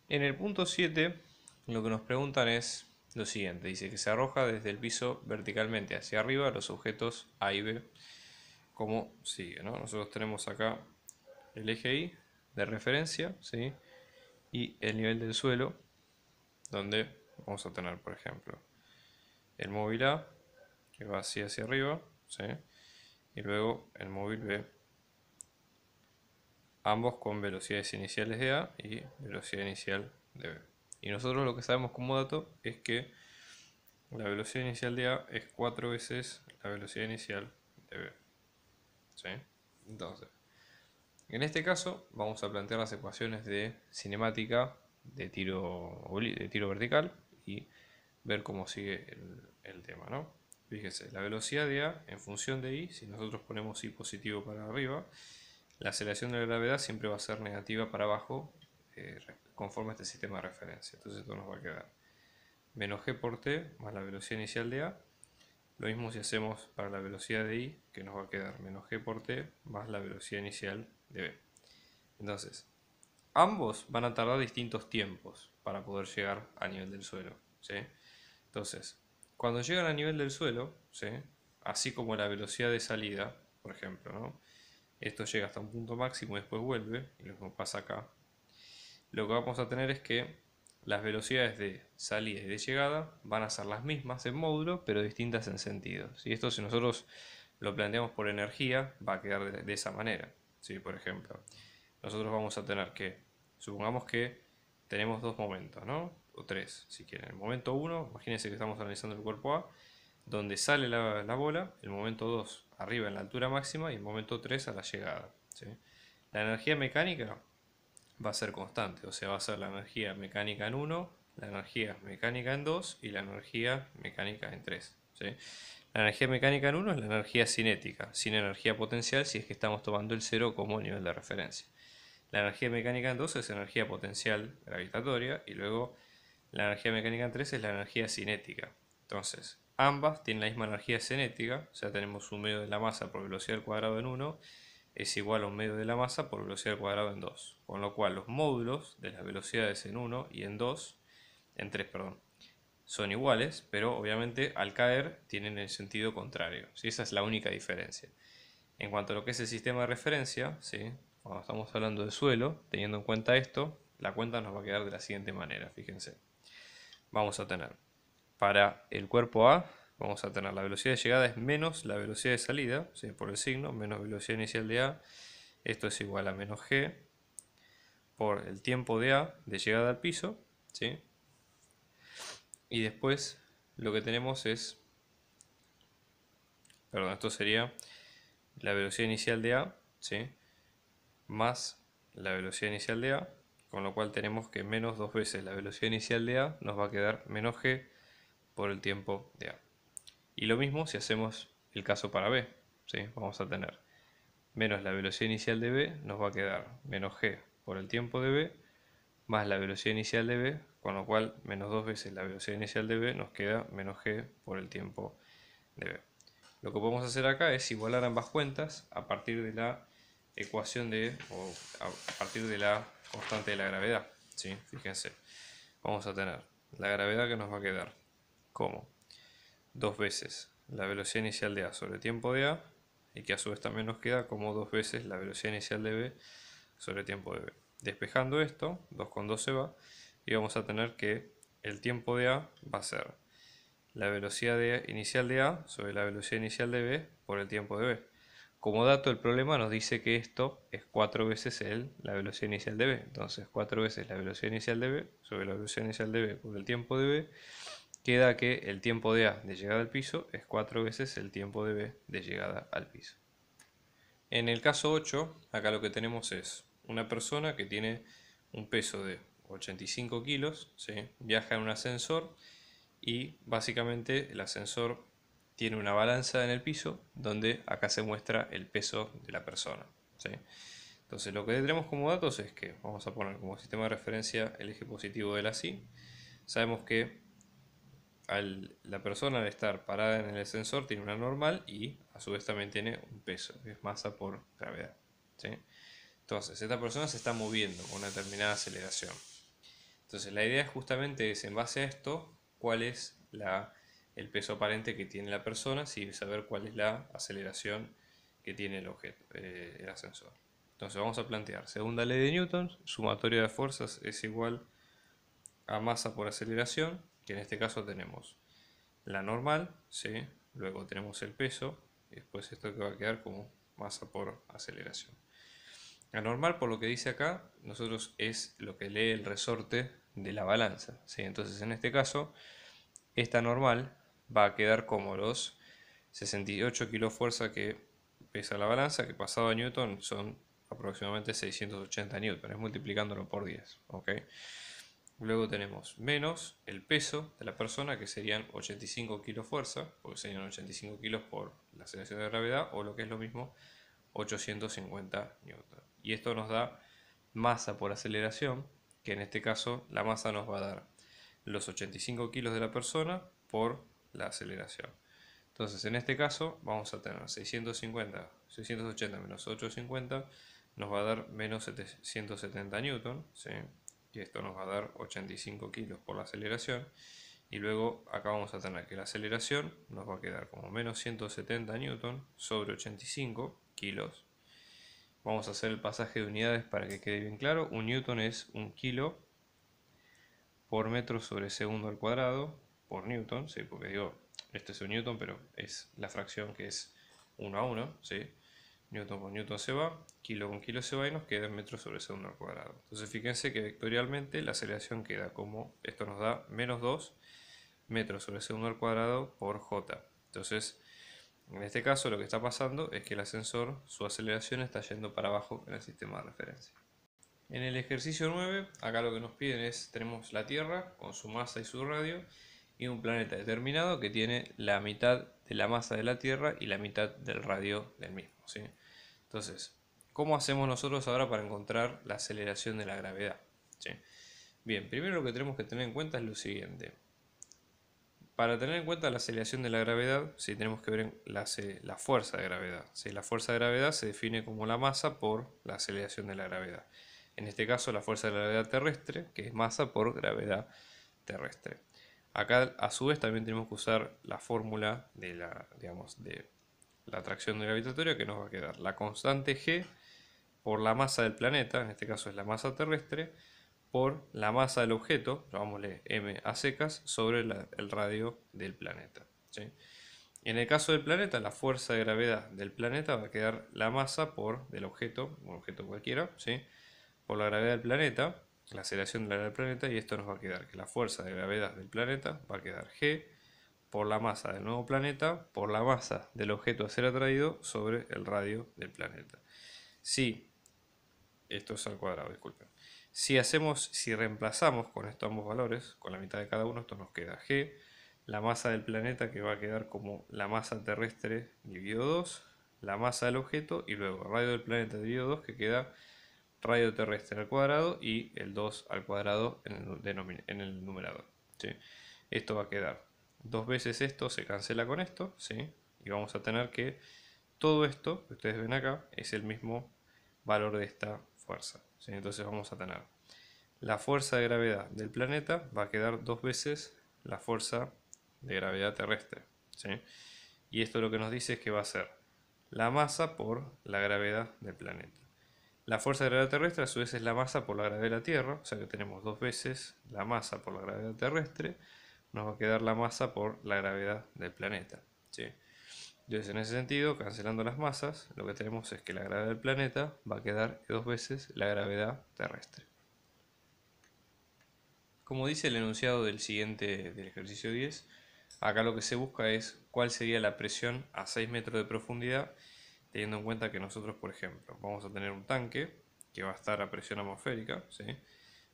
En el punto 7 lo que nos preguntan es lo siguiente. Dice que se arroja desde el piso verticalmente hacia arriba los objetos A y B como sigue, ¿no? Nosotros tenemos acá el eje Y de referencia, ¿sí? Y el nivel del suelo, donde vamos a tener, por ejemplo, el móvil A, que va así hacia arriba, ¿sí? Y luego el móvil B, ambos con velocidades iniciales de A y velocidad inicial de B. Y nosotros lo que sabemos como dato es que la velocidad inicial de A es 4 veces la velocidad inicial de B, ¿sí? Entonces, en este caso vamos a plantear las ecuaciones de cinemática de tiro vertical y ver cómo sigue el tema, ¿no? Fíjese, la velocidad de A en función de I, si nosotros ponemos I positivo para arriba, la aceleración de la gravedad siempre va a ser negativa para abajo conforme a este sistema de referencia. Entonces esto nos va a quedar menos g por t más la velocidad inicial de A. Lo mismo si hacemos para la velocidad de I, que nos va a quedar menos g por t más la velocidad inicial de B. Entonces, ambos van a tardar distintos tiempos para poder llegar a nivel del suelo, ¿sí? Entonces, cuando llegan a nivel del suelo, ¿sí? Así como la velocidad de salida, por ejemplo, ¿no? Esto llega hasta un punto máximo y después vuelve, y lo que pasa acá, lo que vamos a tener es que las velocidades de salida y de llegada van a ser las mismas en módulo, pero distintas en sentidos. Y esto, si nosotros lo planteamos por energía, va a quedar de esa manera. ¿Sí? Por ejemplo, nosotros vamos a tener que, supongamos que tenemos dos momentos, ¿no? O tres, si quieren. El momento 1, imagínense que estamos analizando el cuerpo A, donde sale la bola, el momento 2 arriba en la altura máxima y el momento 3 a la llegada. ¿Sí? La energía mecánica va a ser constante, o sea, va a ser la energía mecánica en 1, la energía mecánica en 2 y la energía mecánica en 3. ¿Sí? La energía mecánica en 1 es la energía cinética, sin energía potencial si es que estamos tomando el 0 como nivel de referencia. La energía mecánica en 2 es energía potencial gravitatoria y luego la energía mecánica en 3 es la energía cinética. Entonces, ambas tienen la misma energía cinética, o sea, tenemos un medio de la masa por velocidad al cuadrado en 1 es igual a un medio de la masa por velocidad al cuadrado en 2. Con lo cual los módulos de las velocidades en 1 y en 2, en 3, perdón, son iguales, pero obviamente al caer tienen el sentido contrario. ¿Sí? Esa es la única diferencia. En cuanto a lo que es el sistema de referencia, ¿sí? Cuando estamos hablando de suelo, teniendo en cuenta esto, la cuenta nos va a quedar de la siguiente manera, fíjense. Vamos a tener para el cuerpo A, vamos a tener la velocidad de llegada es menos la velocidad de salida, ¿sí? Por el signo, menos velocidad inicial de A, esto es igual a menos g por el tiempo de A de llegada al piso, ¿sí? Y después lo que tenemos es, perdón, esto sería la velocidad inicial de A, ¿sí? Más la velocidad inicial de A, con lo cual tenemos que menos dos veces la velocidad inicial de A nos va a quedar menos g por el tiempo de A. Y lo mismo si hacemos el caso para B, ¿sí? Vamos a tener menos la velocidad inicial de B nos va a quedar menos g por el tiempo de B más la velocidad inicial de B, con lo cual menos dos veces la velocidad inicial de B nos queda menos g por el tiempo de B. Lo que podemos hacer acá es igualar ambas cuentas a partir de la ecuación o a partir de la constante de la gravedad. ¿Sí? Fíjense, vamos a tener la gravedad que nos va a quedar como dos veces la velocidad inicial de A sobre el tiempo de A, y que a su vez también nos queda como dos veces la velocidad inicial de B sobre el tiempo de B. Despejando esto, 2 con 2 se va, y vamos a tener que el tiempo de A va a ser la velocidad inicial de A sobre la velocidad inicial de B por el tiempo de B. Como dato, el problema nos dice que esto es 4 veces la velocidad inicial de B. Entonces, 4 veces la velocidad inicial de B sobre la velocidad inicial de B por el tiempo de B, queda que el tiempo de A de llegada al piso es 4 veces el tiempo de B de llegada al piso. En el caso 8, acá lo que tenemos es una persona que tiene un peso de 85 kilos, ¿sí? Viaja en un ascensor y básicamente el ascensor tiene una balanza en el piso donde acá se muestra el peso de la persona, ¿sí? Entonces lo que tenemos como datos es que vamos a poner como sistema de referencia el eje positivo de la SI. Sabemos que la persona al estar parada en el ascensor tiene una normal y a su vez también tiene un peso, que es masa por gravedad, ¿sí? Entonces, esta persona se está moviendo con una determinada aceleración. Entonces la idea justamente es, en base a esto, cuál es el peso aparente que tiene la persona, y saber cuál es la aceleración que tiene el objeto, el ascensor. Entonces vamos a plantear, segunda ley de Newton, sumatoria de fuerzas es igual a masa por aceleración, que en este caso tenemos la normal, ¿sí? Luego tenemos el peso, y después esto que va a quedar como masa por aceleración. La normal, por lo que dice acá, nosotros es lo que lee el resorte de la balanza, ¿sí? Entonces en este caso, esta normal va a quedar como los 68 kilofuerza que pesa la balanza, que pasado a Newton son aproximadamente 680 newton, multiplicándolo por 10, ¿ok? Luego tenemos menos el peso de la persona, que serían 85 kilos fuerza, porque serían 85 kilos por la aceleración de gravedad, o lo que es lo mismo, 850 newton. Y esto nos da masa por aceleración, que en este caso la masa nos va a dar los 85 kilos de la persona por la aceleración. Entonces en este caso vamos a tener 680 menos 850 nos va a dar menos 770 newton, ¿sí? Y esto nos va a dar 85 kilos por la aceleración. Y luego acá vamos a tener que la aceleración nos va a quedar como menos 170 newton sobre 85 kilos. Vamos a hacer el pasaje de unidades para que quede bien claro. Un newton es un kilo por metro sobre segundo al cuadrado por newton, ¿sí? Porque digo, este es un newton, pero es la fracción que es 1 a 1, ¿sí? Newton con newton se va, kilo con kilo se va y nos queda en metros sobre segundo al cuadrado. Entonces fíjense que vectorialmente la aceleración queda como, esto nos da menos 2 metros sobre segundo al cuadrado por j. Entonces, en este caso lo que está pasando es que el ascensor, su aceleración está yendo para abajo en el sistema de referencia. En el ejercicio 9, acá lo que nos piden es, tenemos la Tierra con su masa y su radio, y un planeta determinado que tiene la mitad de la masa de la Tierra y la mitad del radio del mismo, ¿sí? Entonces, ¿cómo hacemos nosotros ahora para encontrar la aceleración de la gravedad? ¿Sí? Bien, primero lo que tenemos que tener en cuenta es lo siguiente. Para tener en cuenta la aceleración de la gravedad, sí, tenemos que ver la fuerza de gravedad. ¿Sí? La fuerza de gravedad se define como la masa por la aceleración de la gravedad. En este caso, la fuerza de la gravedad terrestre, que es masa por gravedad terrestre. Acá, a su vez, también tenemos que usar la fórmula de la atracción gravitatoria, que nos va a quedar la constante G por la masa del planeta, en este caso es la masa terrestre, por la masa del objeto, llamámosle m a secas, sobre el radio del planeta, ¿sí? En el caso del planeta, la fuerza de gravedad del planeta va a quedar la masa del objeto, un objeto cualquiera, ¿sí? Por la gravedad del planeta, la aceleración de la gravedad del planeta, y esto nos va a quedar que la fuerza de gravedad del planeta va a quedar G por la masa del nuevo planeta, por la masa del objeto a ser atraído sobre el radio del planeta. Si, esto es al cuadrado, disculpen. Si reemplazamos con estos ambos valores, con la mitad de cada uno, esto nos queda G, la masa del planeta, que va a quedar como la masa terrestre dividido 2, la masa del objeto, y luego el radio del planeta dividido 2, que queda radio terrestre al cuadrado y el 2 al cuadrado en el numerador, ¿sí? Esto va a quedar dos veces esto, se cancela con esto, ¿sí? Y vamos a tener que todo esto que ustedes ven acá es el mismo valor de esta fuerza, ¿sí? Entonces vamos a tener la fuerza de gravedad del planeta va a quedar dos veces la fuerza de gravedad terrestre, ¿sí? Y esto lo que nos dice es que va a ser la masa por la gravedad del planeta. La fuerza de gravedad terrestre a su vez es la masa por la gravedad de la Tierra, o sea que tenemos dos veces la masa por la gravedad terrestre, nos va a quedar la masa por la gravedad del planeta, ¿sí? Entonces, en ese sentido, cancelando las masas, lo que tenemos es que la gravedad del planeta va a quedar dos veces la gravedad terrestre. Como dice el enunciado del ejercicio 10, acá lo que se busca es cuál sería la presión a 6 metros de profundidad, teniendo en cuenta que nosotros, por ejemplo, vamos a tener un tanque que va a estar a presión atmosférica, ¿sí?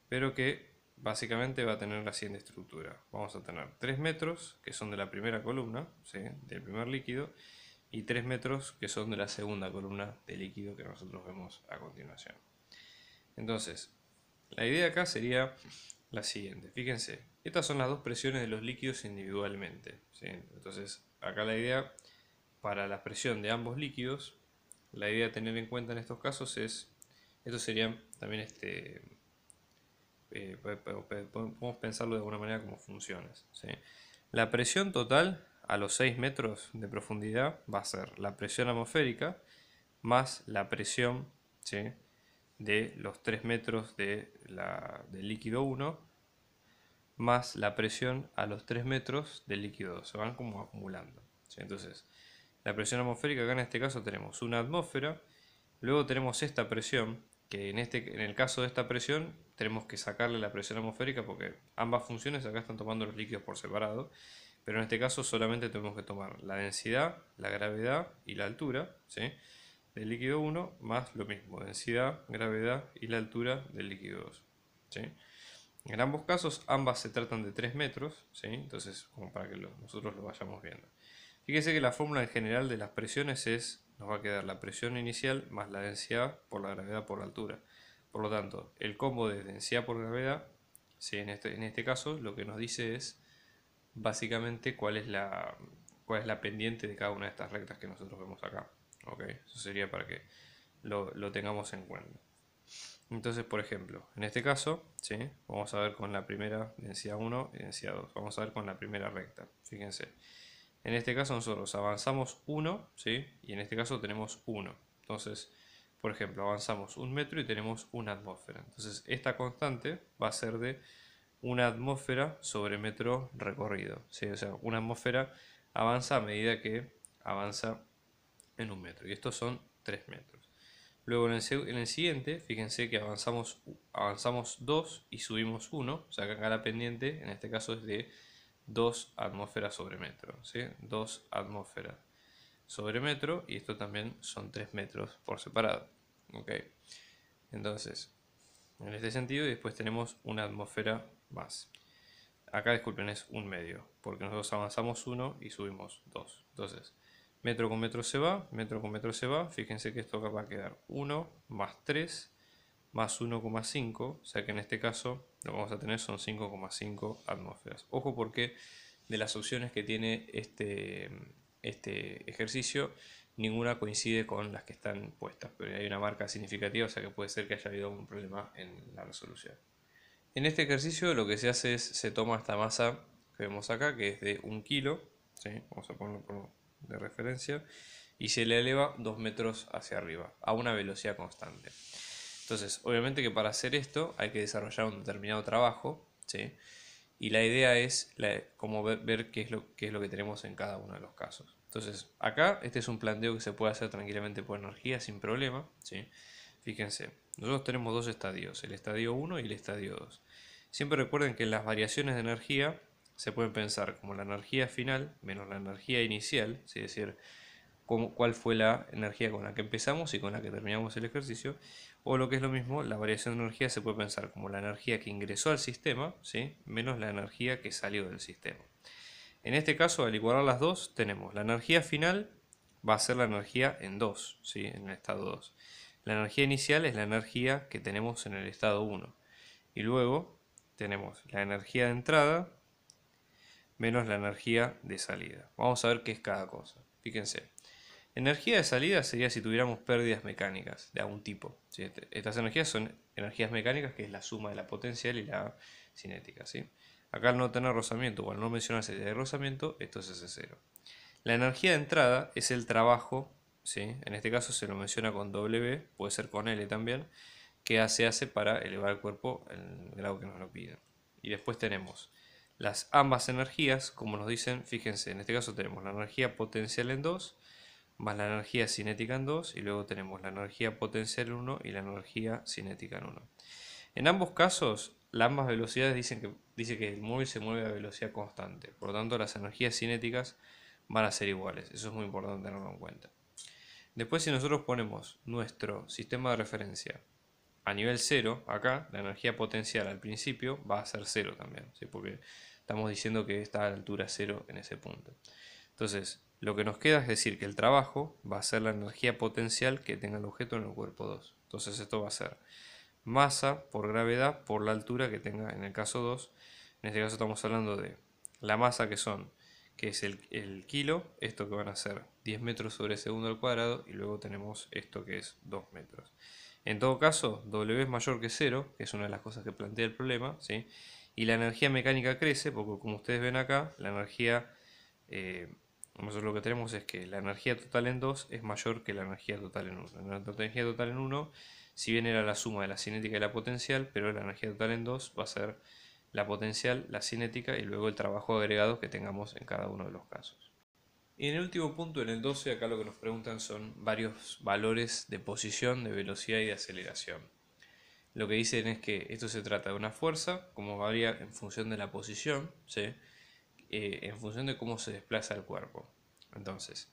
Pero que básicamente va a tener la siguiente estructura. Vamos a tener 3 metros que son de la primera columna, ¿sí? Del primer líquido, y 3 metros que son de la segunda columna de líquido que nosotros vemos a continuación. Entonces, la idea acá sería la siguiente. Fíjense, estas son las dos presiones de los líquidos individualmente, ¿sí? Entonces, acá la idea para la presión de ambos líquidos, la idea a tener en cuenta en estos casos es, estos serían también podemos pensarlo de alguna manera como funciones, ¿sí? La presión total a los 6 metros de profundidad va a ser la presión atmosférica más la presión, ¿sí?, de los 3 metros del líquido 1 más la presión a los 3 metros del líquido 2. Se van como acumulando, ¿sí? Entonces, la presión atmosférica, acá en este caso tenemos una atmósfera, luego tenemos esta presión, que en el caso de esta presión tenemos que sacarle la presión atmosférica porque ambas funciones acá están tomando los líquidos por separado, pero en este caso solamente tenemos que tomar la densidad, la gravedad y la altura, ¿sí?, del líquido 1 más lo mismo, densidad, gravedad y la altura del líquido 2, ¿sí? En ambos casos, ambas se tratan de 3 metros, ¿sí? Entonces, como para que nosotros lo vayamos viendo. Fíjense que la fórmula en general de las presiones nos va a quedar la presión inicial más la densidad por la gravedad por la altura. Por lo tanto, el combo de densidad por gravedad, ¿sí?, en este caso, lo que nos dice es básicamente cuál es la pendiente de cada una de estas rectas que nosotros vemos acá. ¿Ok? Eso sería para que lo tengamos en cuenta. Entonces, por ejemplo, en este caso, ¿sí?, vamos a ver con la primera densidad 1 y densidad 2. Vamos a ver con la primera recta. Fíjense. En este caso nosotros avanzamos 1, ¿sí?, y en este caso tenemos 1. Entonces, por ejemplo, avanzamos 1 metro y tenemos una atmósfera. Entonces, esta constante va a ser de una atmósfera sobre metro recorrido, ¿sí? O sea, una atmósfera avanza a medida que avanza en 1 metro. Y estos son 3 metros. Luego en el siguiente, fíjense que avanzamos 2 y subimos 1. O sea que acá la pendiente, en este caso, es de 2 atmósferas sobre metro, ¿sí? 2 atmósferas sobre metro, y esto también son 3 metros por separado. ¿Ok? Entonces, en este sentido, y después tenemos una atmósfera más. Acá, disculpen, es 1 medio, porque nosotros avanzamos 1 y subimos 2. Entonces, metro con metro se va, metro con metro se va. Fíjense que esto acá va a quedar 1 más 3 más 1,5. O sea que en este caso lo que vamos a tener son 5,5 atmósferas. Ojo, porque de las opciones que tiene este ejercicio, ninguna coincide con las que están puestas, pero hay una marca significativa, o sea que puede ser que haya habido un problema en la resolución. En este ejercicio lo que se hace es, se toma esta masa que vemos acá, que es de 1 kilo, ¿sí?, vamos a ponerlo de referencia, y se le eleva 2 metros hacia arriba, a una velocidad constante. Entonces, obviamente que para hacer esto hay que desarrollar un determinado trabajo, ¿sí?, y la idea es como ver qué es lo que tenemos en cada uno de los casos. Entonces, acá este es un planteo que se puede hacer tranquilamente por energía sin problema, ¿sí? Fíjense, nosotros tenemos dos estadios, el estadio 1 y el estadio 2. Siempre recuerden que las variaciones de energía se pueden pensar como la energía final menos la energía inicial, ¿sí?, es decir, cuál fue la energía con la que empezamos y con la que terminamos el ejercicio, o lo que es lo mismo, la variación de energía se puede pensar como la energía que ingresó al sistema, ¿sí?, menos la energía que salió del sistema. En este caso, al igualar las dos, tenemos la energía final va a ser la energía en 2, ¿sí?, en el estado 2. La energía inicial es la energía que tenemos en el estado 1. Y luego tenemos la energía de entrada menos la energía de salida. Vamos a ver qué es cada cosa. Fíjense. Energía de salida sería si tuviéramos pérdidas mecánicas de algún tipo, ¿sí? Estas energías son energías mecánicas, que es la suma de la potencial y la cinética, ¿sí? Acá, al no tener rozamiento o al no mencionarse de rozamiento, esto es S0. La energía de entrada es el trabajo, ¿sí?, en este caso se lo menciona con W, puede ser con L también, que se hace para elevar el cuerpo en el grado que nos lo piden. Y después tenemos ambas energías, como nos dicen, fíjense, en este caso tenemos la energía potencial en 2 más la energía cinética en 2, y luego tenemos la energía potencial en 1 y la energía cinética en 1. En ambos casos, ambas velocidades dice que el móvil se mueve a velocidad constante, por lo tanto las energías cinéticas van a ser iguales. Eso es muy importante tenerlo en cuenta. Después, si nosotros ponemos nuestro sistema de referencia a nivel 0, acá la energía potencial al principio va a ser 0 también, ¿sí?, porque estamos diciendo que está a la altura 0 en ese punto. Entonces, lo que nos queda es decir que el trabajo va a ser la energía potencial que tenga el objeto en el cuerpo 2. Entonces, esto va a ser masa por gravedad por la altura que tenga en el caso 2. En este caso estamos hablando de la masa que es el kilo, esto que van a ser 10 metros sobre segundo al cuadrado, y luego tenemos esto que es 2 metros. En todo caso, W es mayor que 0, que es una de las cosas que plantea el problema, ¿sí? Y la energía mecánica crece, porque como ustedes ven acá, la energía, nosotros lo que tenemos es que la energía total en 2 es mayor que la energía total en 1. La energía total en 1, si bien era la suma de la cinética y la potencial, pero la energía total en 2 va a ser la potencial, la cinética y luego el trabajo agregado que tengamos en cada uno de los casos. Y en el último punto, en el 12, acá lo que nos preguntan son varios valores de posición, de velocidad y de aceleración. Lo que dicen es que esto se trata de una fuerza, como varía en función de la posición, ¿sí? En función de cómo se desplaza el cuerpo. Entonces,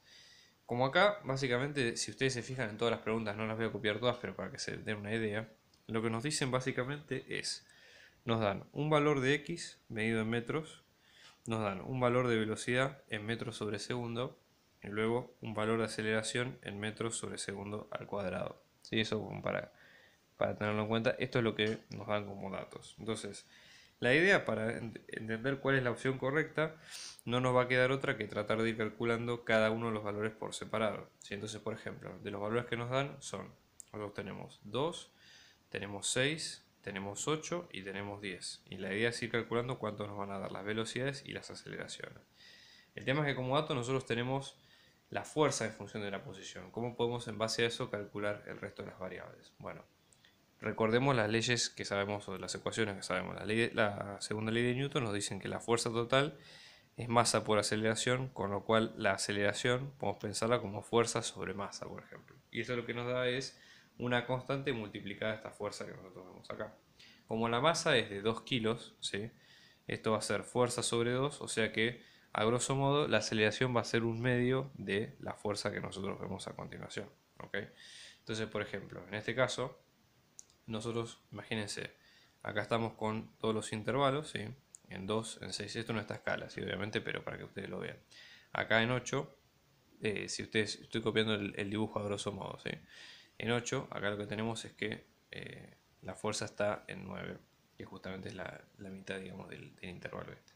como acá, básicamente, si ustedes se fijan en todas las preguntas, no las voy a copiar todas, pero para que se den una idea, lo que nos dicen básicamente es, nos dan un valor de x medido en metros, nos dan un valor de velocidad en metros sobre segundo y luego un valor de aceleración en metros sobre segundo al cuadrado. ¿Sí? Eso como para tenerlo en cuenta, esto es lo que nos dan como datos. Entonces, la idea para entender cuál es la opción correcta, no nos va a quedar otra que tratar de ir calculando cada uno de los valores por separado. ¿Sí? Entonces, por ejemplo, de los valores que nos dan son, nosotros tenemos 2, tenemos 6, tenemos 8 y tenemos 10. Y la idea es ir calculando cuánto nos van a dar las velocidades y las aceleraciones. El tema es que como dato nosotros tenemos la fuerza en función de la posición. ¿Cómo podemos en base a eso calcular el resto de las variables? Bueno, recordemos las leyes que sabemos o las ecuaciones que sabemos. La segunda ley de Newton nos dicen que la fuerza total es masa por aceleración, con lo cual la aceleración podemos pensarla como fuerza sobre masa, por ejemplo. Y eso lo que nos da es una constante multiplicada a esta fuerza que nosotros vemos acá. Como la masa es de 2 kilos, ¿sí? Esto va a ser fuerza sobre 2, o sea que a grosso modo la aceleración va a ser un medio de la fuerza que nosotros vemos a continuación. ¿Okay? Entonces, por ejemplo, en este caso, nosotros, imagínense, acá estamos con todos los intervalos, ¿sí? En 2, en 6, esto no está a escala, ¿sí? Obviamente, pero para que ustedes lo vean. Acá en 8, si ustedes, estoy copiando el dibujo a grosso modo, ¿sí? En 8, acá lo que tenemos es que la fuerza está en 9, que justamente es la mitad, digamos, del intervalo este.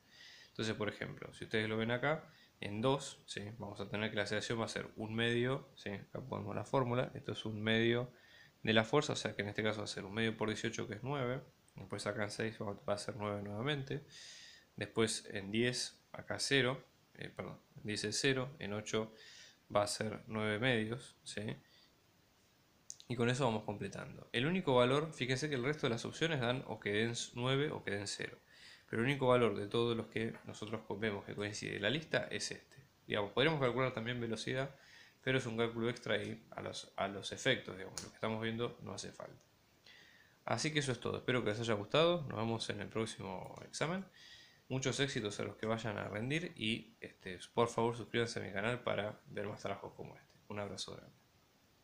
Entonces, por ejemplo, si ustedes lo ven acá, en 2, ¿sí? Vamos a tener que la aceleración va a ser un medio, ¿sí? Acá ponemos la fórmula, esto es un medio de la fuerza, o sea que en este caso va a ser un medio por 18, que es 9, después acá en 6 va a ser 9 nuevamente, después en 10, acá 0, perdón, en 10 es 0, en 8 va a ser 9 medios, ¿sí? Y con eso vamos completando. El único valor, fíjense que el resto de las opciones dan o que den 9 o que den 0. Pero el único valor de todos los que nosotros vemos que coincide en la lista es este. Digamos, podríamos calcular también velocidad, pero es un cálculo extra y a los efectos, digamos, lo que estamos viendo no hace falta. Así que eso es todo. Espero que les haya gustado. Nos vemos en el próximo examen. Muchos éxitos a los que vayan a rendir y por favor suscríbanse a mi canal para ver más trabajos como este. Un abrazo grande.